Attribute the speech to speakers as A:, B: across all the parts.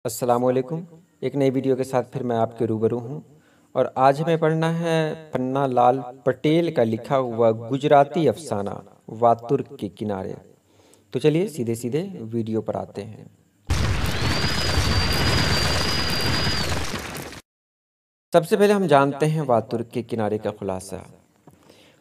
A: अस्सलामुअलैकुम। एक नई वीडियो के साथ फिर मैं आपके रूबरू हूँ और आज हमें पढ़ना है पन्ना लाल पटेल का लिखा हुआ गुजराती अफसाना वातुर के किनारे। तो चलिए सीधे सीधे वीडियो पर आते हैं। सबसे पहले हम जानते हैं वातुर के किनारे का खुलासा।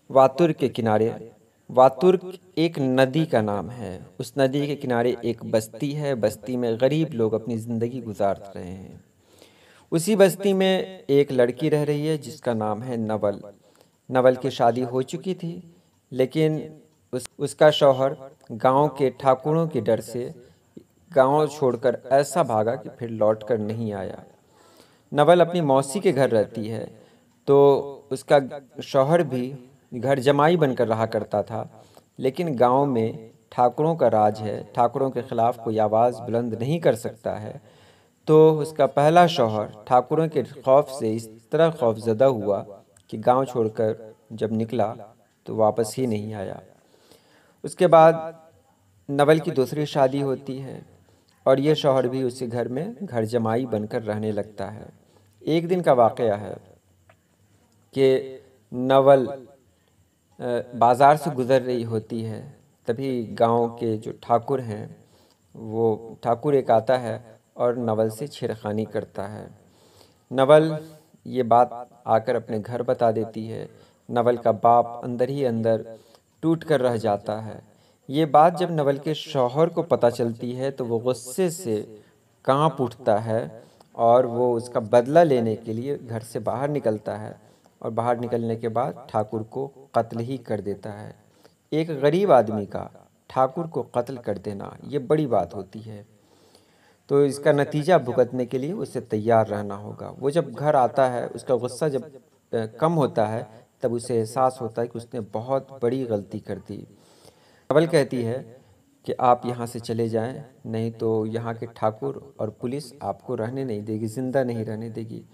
A: वातुर के किनारे, वातुर एक नदी का नाम है। उस नदी के किनारे एक बस्ती है। बस्ती में गरीब लोग अपनी ज़िंदगी गुजार रहे हैं। उसी बस्ती में एक लड़की रह रही है जिसका नाम है नवल। नवल की शादी हो चुकी थी, लेकिन उसका शौहर गांव के ठाकुरों के डर से गांव छोड़कर ऐसा भागा कि फिर लौट कर नहीं आया। नवल अपनी मौसी के घर रहती है, तो उसका शौहर भी घर जमाई बनकर रहा करता था। लेकिन गांव में ठाकुरों का राज है, ठाकुरों के खिलाफ कोई आवाज़ बुलंद नहीं कर सकता है। तो उसका पहला शौहर ठाकुरों के खौफ से इस तरह खौफजदा हुआ कि गांव छोड़कर जब निकला तो वापस ही नहीं आया। उसके बाद नवल की दूसरी शादी होती है और ये शौहर भी उसी घर में घर जमाई बनकर रहने लगता है। एक दिन का वाक़या है कि नवल बाज़ार से गुज़र रही होती है। तभी गांव के जो ठाकुर हैं, वो ठाकुर एक आता है और नवल से छेड़खानी करता है। नवल ये बात आकर अपने घर बता देती है। नवल का बाप अंदर ही अंदर टूट कर रह जाता है। ये बात जब नवल के शौहर को पता चलती है तो वो गुस्से से कांप उठता है और वो उसका बदला लेने के लिए घर से बाहर निकलता है और बाहर निकलने के बाद ठाकुर को कत्ल ही कर देता है। एक गरीब आदमी का ठाकुर को कत्ल कर देना ये बड़ी बात होती है। तो इसका नतीजा भुगतने के लिए उसे तैयार रहना होगा। वो जब घर आता है, उसका गुस्सा जब कम होता है, तब उसे एहसास होता है कि उसने बहुत बड़ी गलती कर दी। नवल कहती है कि आप यहाँ से चले जाएं, नहीं तो यहाँ के ठाकुर और पुलिस आपको रहने नहीं देगी, ज़िंदा नहीं रहने देगी।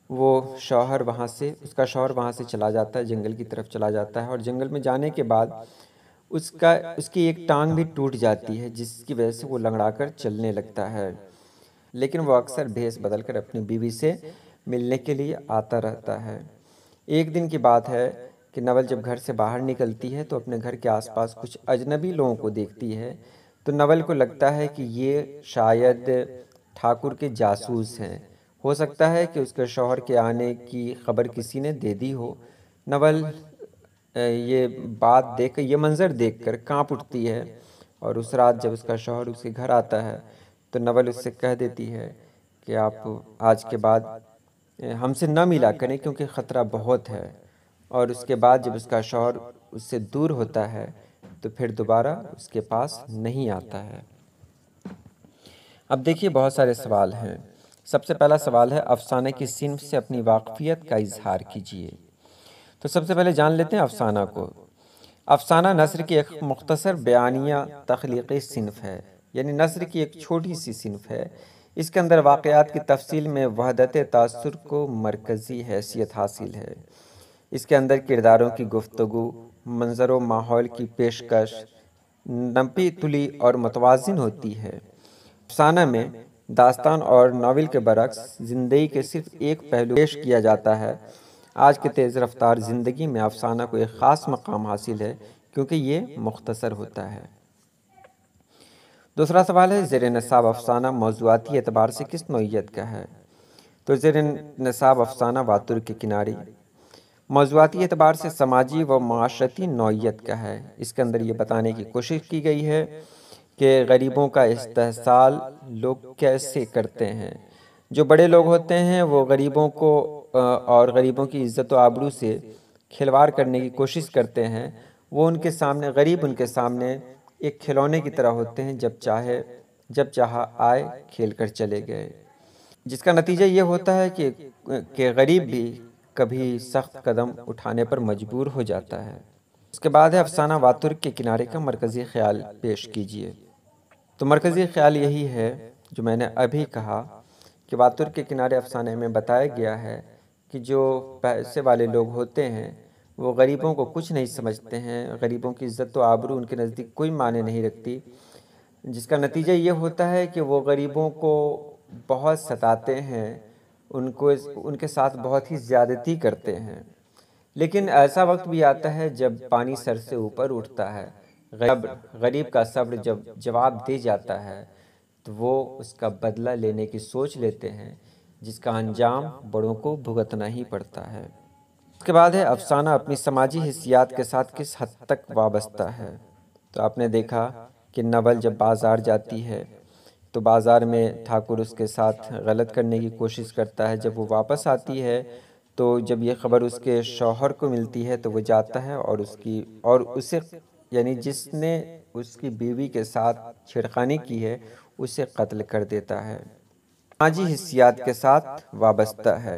A: वो शौहर वहाँ से उसका शौहर वहाँ से चला जाता है, जंगल की तरफ चला जाता है और जंगल में जाने के बाद उसकी एक टांग भी टूट जाती है, जिसकी वजह से वो लंगड़ाकर चलने लगता है। लेकिन वो अक्सर भेस बदलकर अपनी बीवी से मिलने के लिए आता रहता है। एक दिन की बात है कि नवल जब घर से बाहर निकलती है तो अपने घर के आसपास कुछ अजनबी लोगों को देखती है। तो नवल को लगता है कि ये शायद ठाकुर के जासूस हैं। हो सकता है कि उसके शौहर के आने की खबर किसी ने दे दी हो। नवल ये बात देख ये मंज़र देखकर कांप उठती है और उस रात जब उसका शौहर उसके घर आता है तो नवल उससे कह देती है कि आप आज के बाद हमसे न मिला करें क्योंकि ख़तरा बहुत है। और उसके बाद जब उसका शौहर उससे दूर होता है तो फिर दोबारा उसके पास नहीं आता है। अब देखिए बहुत सारे सवाल हैं। सबसे पहला सवाल है, अफसाने की सिन्फ से अपनी वाकफियत का इजहार कीजिए। तो सबसे पहले जान लेते हैं अफसाना को। अफसाना नस्र की एक मुख्तसर बयानिया तख्लीक़ी सिन्फ है, यानी नस्र की एक छोटी सी सिन्फ है। इसके अंदर वाक़यात की तफसील में वहदत तासुर को मरकज़ी हैसियत हासिल है। इसके अंदर किरदारों की गुफ्तगू, मंजर व माहौल की पेशकश नपी तुली और मतवाज़िन होती है। अफसाना में दास्तान और नावल के बरक्स ज़िंदगी के सिर्फ एक पहलू पेश किया जाता है। आज के तेज़ रफ्तार ज़िंदगी में अफसाना को एक ख़ास मकाम हासिल है क्योंकि ये मुख्तसर होता है। दूसरा सवाल है, ज़ेर नसाब अफसाना मौज़ूआती एतबार से किस नौइयत का है। तो ज़ेर नसाब अफसाना वातुर के किनारे मौज़ूआती एतबार से समाजी व माशरती नौइयत का है। इसके अंदर ये बताने की कोशिश की गई है कि गरीबों का इस्तेहसाल लोग कैसे करते हैं। जो बड़े लोग होते हैं वो गरीबों को और गरीबों की इज़्ज़त व आबरू से खिलवाड़ करने की कोशिश करते हैं। वो उनके सामने गरीब उनके सामने एक खिलौने की तरह होते हैं, जब चाहा आए खेल कर चले गए। जिसका नतीजा ये होता है कि गरीब भी कभी सख्त कदम उठाने पर मजबूर हो जाता है। उसके बाद है अफसाना वातुर के किनारे का मरकज़ी ख्याल पेश कीजिए। तो मरकज़ी ख्याल यही है जो मैंने अभी कहा कि वातुर के किनारे अफसाने में बताया गया है कि जो पैसे वाले लोग होते हैं वो गरीबों को कुछ नहीं समझते हैं। गरीबों की इज़्ज़त व आबरू उनके नज़दीक कोई माने नहीं रखती। जिसका नतीजा ये होता है कि वो गरीबों को बहुत सताते हैं, उनको उनके साथ बहुत ही ज़्यादती करते हैं। लेकिन ऐसा वक्त भी आता है जब पानी सर से ऊपर उठता है, गरीब का सब्र जब जवाब दे जाता है तो वो उसका बदला लेने की सोच लेते हैं, जिसका अंजाम बड़ों को भुगतना ही पड़ता है। उसके बाद है अफसाना अपनी समाजी हिस्सियात के साथ किस हद तक वाबस्ता है। तो आपने देखा कि नवल जब बाज़ार जाती है तो बाज़ार में ठाकुर उसके साथ गलत करने की कोशिश करता है। जब वो वापस आती है तो जब ये खबर उसके शौहर को मिलती है तो वो जाता है और उसे यानी जिसने उसकी बीवी के साथ छेड़खानी की है उसे कत्ल कर देता है। समाजी हिस्सियात के साथ वाबस्ता है,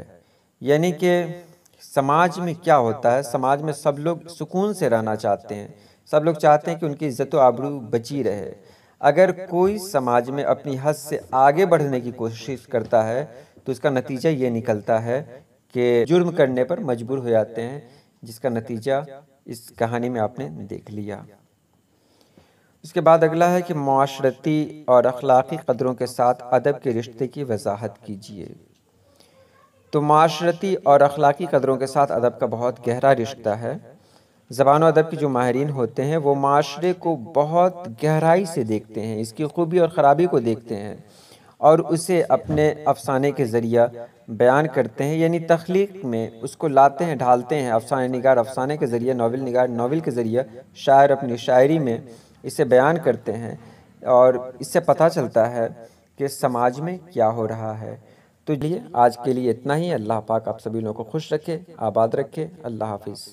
A: यानी कि समाज में क्या होता है, समाज में सब लोग सुकून से रहना चाहते हैं, सब लोग चाहते हैं कि उनकी इज्जत व आबरू बची रहे। अगर कोई समाज में अपनी हद से आगे बढ़ने की कोशिश करता है तो उसका नतीजा ये निकलता है कि जुर्म करने पर मजबूर हो जाते हैं, जिसका नतीजा इस कहानी में आपने देख लिया। उसके बाद अगला है कि माशरती और अखलाकी कदरों के साथ अदब के रिश्ते की वजाहत कीजिए। तो माशरती और अखलाकी कदरों के साथ अदब का बहुत गहरा रिश्ता है। ज़बान और अदब के जो माहिरीन होते हैं वो माशरे को बहुत गहराई से देखते हैं, इसकी खूबी और ख़राबी को देखते हैं और उसे अपने अफसाने के ज़रिया बयान करते हैं, यानी तख्लीक में उसको लाते हैं, ढालते हैं। अफसाने निगार अफसाने के ज़रिए, नावल निगार नावल के ज़रिए, शायर अपनी शायरी में इसे बयान करते हैं और इससे पता चलता है कि समाज में क्या हो रहा है। तो चलिए आज के लिए इतना ही। अल्लाह पाक आप सभी लोगों को खुश रखे, आबाद रखे। अल्लाह हाफिज़।